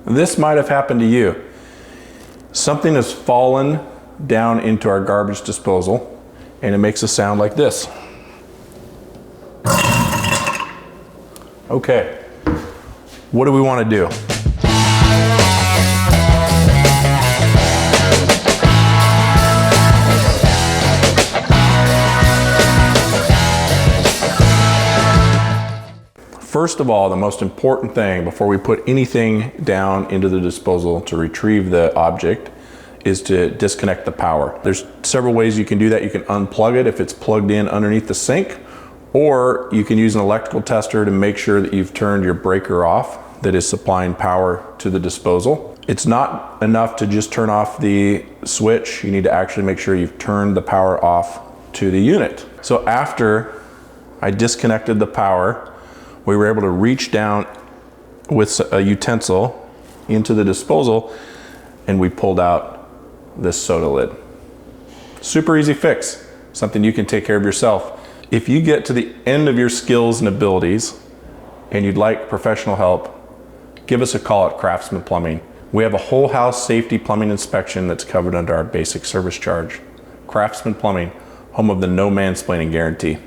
This might have happened to you. Something has fallen down into our garbage disposal and it makes a sound like this. Okay, what do we want to do? First of all, the most important thing before we put anything down into the disposal to retrieve the object is to disconnect the power. There's several ways you can do that. You can unplug it if it's plugged in underneath the sink, or you can use an electrical tester to make sure that you've turned your breaker off that is supplying power to the disposal. It's not enough to just turn off the switch. You need to actually make sure you've turned the power off to the unit. So after I disconnected the power, we were able to reach down with a utensil into the disposal and we pulled out this soda lid. Super easy fix, something you can take care of yourself. If you get to the end of your skills and abilities and you'd like professional help, give us a call at Craftsman Plumbing. We have a whole house safety plumbing inspection that's covered under our basic service charge. Craftsman Plumbing, home of the no mansplaining guarantee.